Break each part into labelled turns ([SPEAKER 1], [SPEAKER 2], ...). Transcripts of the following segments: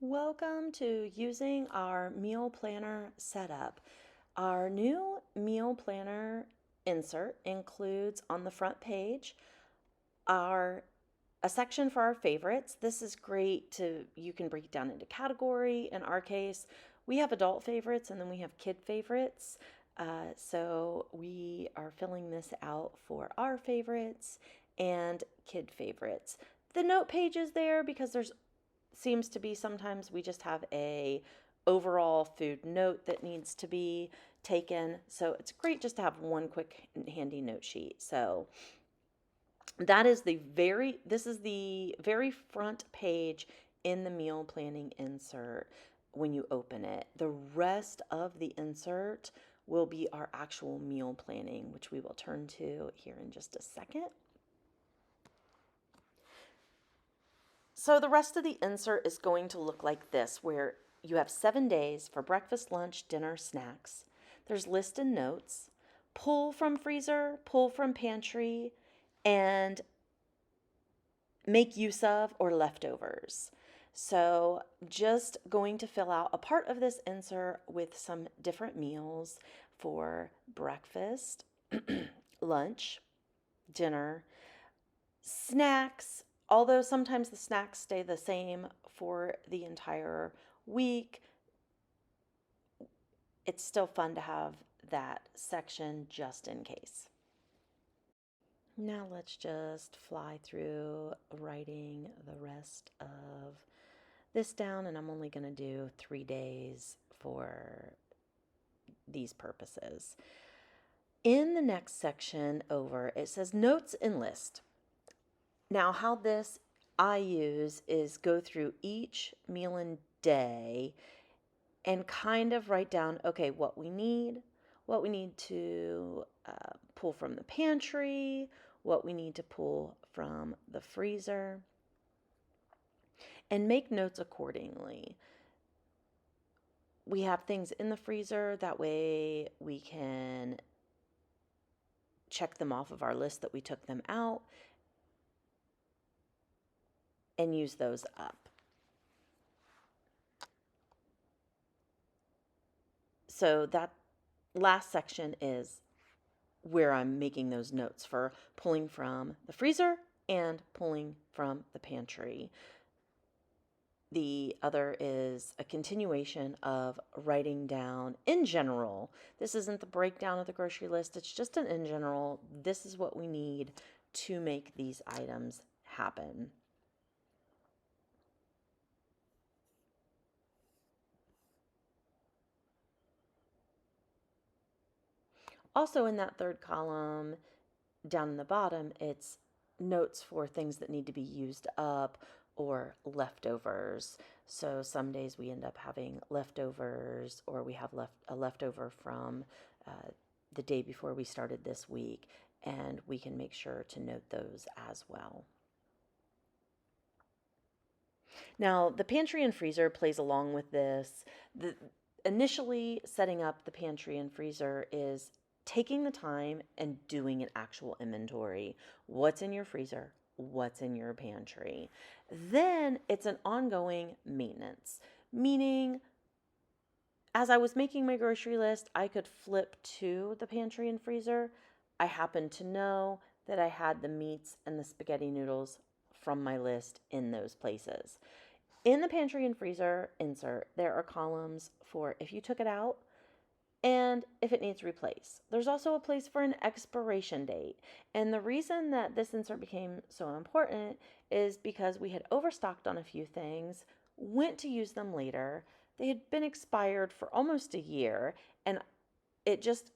[SPEAKER 1] Welcome to using our meal planner setup. Our new meal planner insert includes on the front page a section for our favorites. This is great you can break it down into category. In our case, we have adult favorites and then we have kid favorites. So we are filling this out for our favorites and kid favorites. The note page is there because there's seems to be sometimes we just have a overall food note that needs to be taken. So it's great just to have one quick handy note sheet. So this is the very front page in the meal planning insert when you open it. The rest of the insert will be our actual meal planning, which we will turn to here in just a second. So the rest of the insert is going to look like this, where you have 7 days for breakfast, lunch, dinner, snacks. There's list and notes, pull from freezer, pull from pantry, and make use of or leftovers. So just going to fill out a part of this insert with some different meals for breakfast, lunch, dinner, snacks, although sometimes the snacks stay the same for the entire week. It's still fun to have that section just in case. Now let's just fly through writing the rest of this down, and I'm only going to do 3 days for these purposes. In the next section over, it says notes and list. Now, how this I use is go through each meal and day and kind of write down, okay, what we need to pull from the pantry, what we need to pull from the freezer, and make notes accordingly. We have things in the freezer, that way we can check them off of our list that we took them out and use those up. So that last section is where I'm making those notes for pulling from the freezer and pulling from the pantry. The other is a continuation of writing down in general. This isn't the breakdown of the grocery list, it's just an in general. This is what we need to make these items happen. Also, in that third column, down in the bottom, it's notes for things that need to be used up or leftovers. So some days we end up having leftovers, or we have a leftover from the day before we started this week, and we can make sure to note those as well. Now, the pantry and freezer plays along with this. Initially, setting up the pantry and freezer is taking the time and doing an actual inventory. What's in your freezer? What's in your pantry? Then it's an ongoing maintenance, meaning as I was making my grocery list, I could flip to the pantry and freezer. I happened to know that I had the meats and the spaghetti noodles from my list in those places. In the pantry and freezer insert, there are columns for if you took it out and if it needs replaced. There's also a place for an expiration date. And the reason that this insert became so important is because we had overstocked on a few things, went to use them later. They had been expired for almost a year, and it just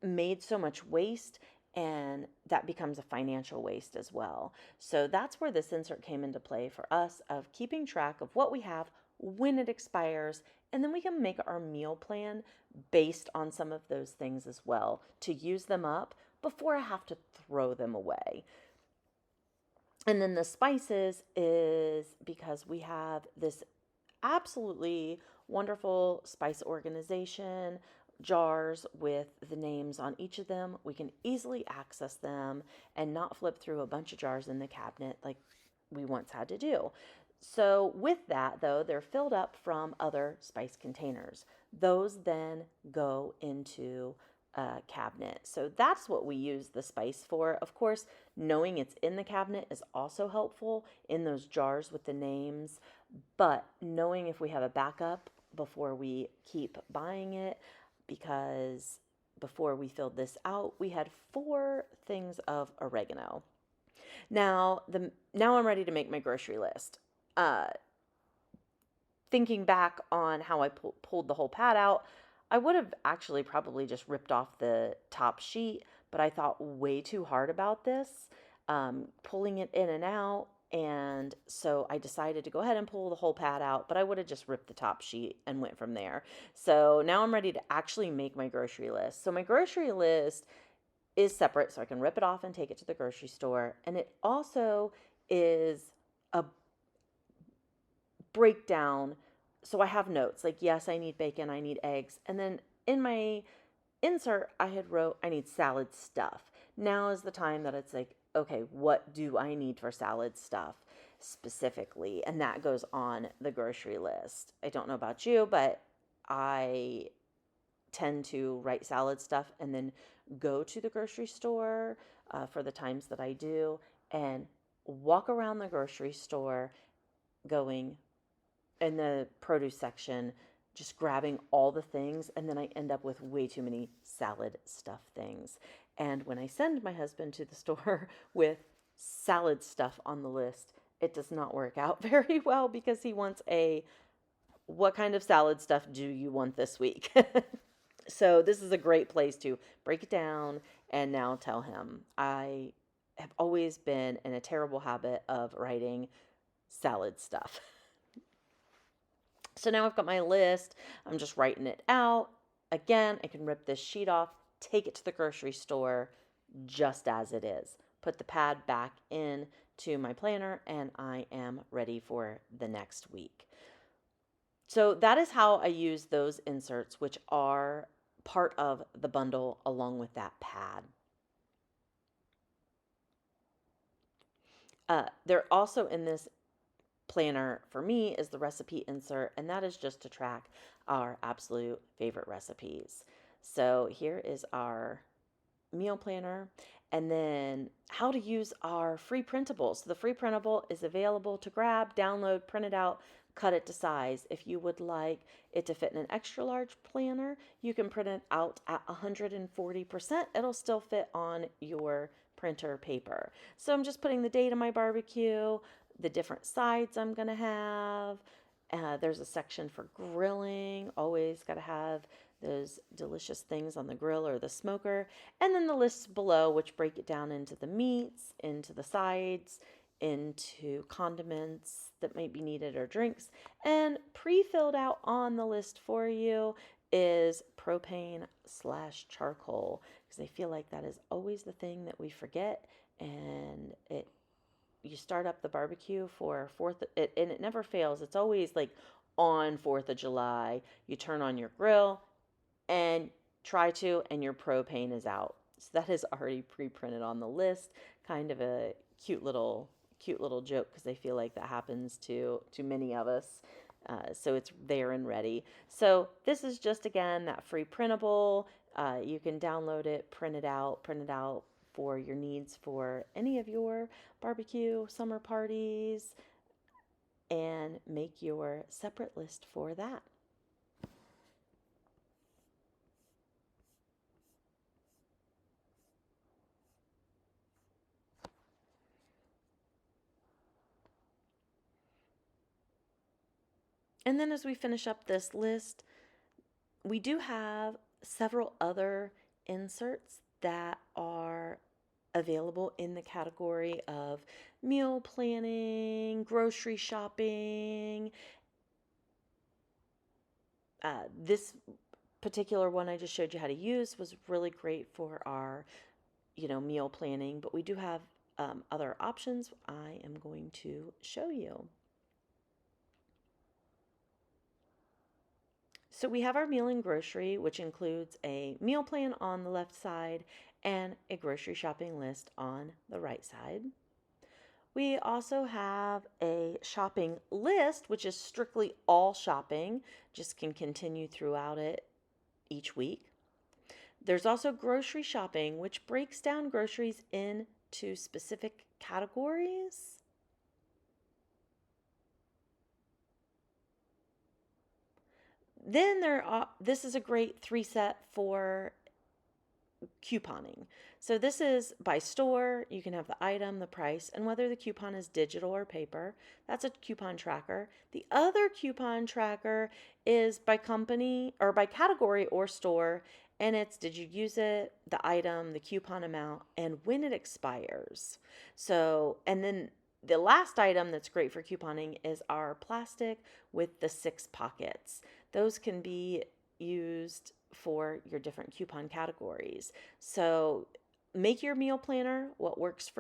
[SPEAKER 1] made so much waste, and that becomes a financial waste as well. So that's where this insert came into play for us, of keeping track of what we have, when it expires, and then we can make our meal plan based on some of those things as well to use them up before I have to throw them away. And then the spices is because we have this absolutely wonderful spice organization jars with the names on each of them. We can easily access them and not flip through a bunch of jars in the cabinet like we once had to do. So, with that, though, they're filled up from other spice containers. Those then go into a cabinet. So, that's what we use the spice for. Of course, knowing it's in the cabinet is also helpful in those jars with the names, but knowing if we have a backup before we keep buying it, because before we filled this out, we had 4 things of oregano. Now I'm ready to make my grocery list. Uh, Thinking back on how I pulled the whole pad out, I would have actually probably just ripped off the top sheet, but I thought way too hard about this, pulling it in and out. And so I decided to go ahead and pull the whole pad out, but I would have just ripped the top sheet and went from there. So now I'm ready to actually make my grocery list. So my grocery list is separate, so I can rip it off and take it to the grocery store. And it also is a breakdown. So I have notes like, yes, I need bacon, I need eggs. And then in my insert, I had wrote, I need salad stuff. Now is the time that it's like, okay, what do I need for salad stuff specifically? And that goes on the grocery list. I don't know about you, but I tend to write salad stuff and then go to the grocery store for the times that I do and walk around the grocery store going in the produce section, just grabbing all the things, and then I end up with way too many salad stuff things. And when I send my husband to the store with salad stuff on the list, it does not work out very well because he wants a what kind of salad stuff do you want this week? So this is a great place to break it down and now tell him. I have always been in a terrible habit of writing salad stuff. So now I've got my list. I'm just writing it out. Again, I can rip this sheet off, take it to the grocery store just as it is. Put the pad back in to my planner and I am ready for the next week. So that is how I use those inserts, which are part of the bundle along with that pad. They're also in this planner for me is the recipe insert, and that is just to track our absolute favorite recipes. So here is our meal planner, and then how to use our free printable. So the free printable is available to grab, download, print it out, cut it to size. If you would like it to fit in an extra large planner, you can print it out at 140%. It'll still fit on your printer paper. So I'm just putting the date of my barbecue, the different sides I'm going to have. There's a section for grilling. Always got to have those delicious things on the grill or the smoker. And then the lists below, which break it down into the meats, into the sides, into condiments that might be needed or drinks. And pre-filled out on the list for you is propane/charcoal, because I feel like that is always the thing that we forget, and you start up the barbecue for and it never fails. It's always like on 4th of July, you turn on your grill and and your propane is out. So that is already pre-printed on the list. Kind of a cute little joke because I feel like that happens to many of us. So it's there and ready. So this is just again that free printable. You can download it, print it out for your needs for any of your barbecue, summer parties, and make your separate list for that. And then as we finish up this list, we do have several other inserts that are available in the category of meal planning, grocery shopping. This particular one I just showed you how to use was really great for our, meal planning, but we do have other options I am going to show you. So we have our meal and grocery, which includes a meal plan on the left side and a grocery shopping list on the right side. We also have a shopping list, which is strictly all shopping, just can continue throughout it each week. There's also grocery shopping, which breaks down groceries into specific categories. Then this is a great three set for couponing. So this is by store. You can have the item, the price, and whether the coupon is digital or paper. That's a coupon tracker. The other coupon tracker is by company or by category or store, and it's did you use it, the item, the coupon amount, and when it expires. So, and then the last item that's great for couponing is our plastic with the 6 pockets. Those can be used for your different coupon categories. So make your meal planner what works for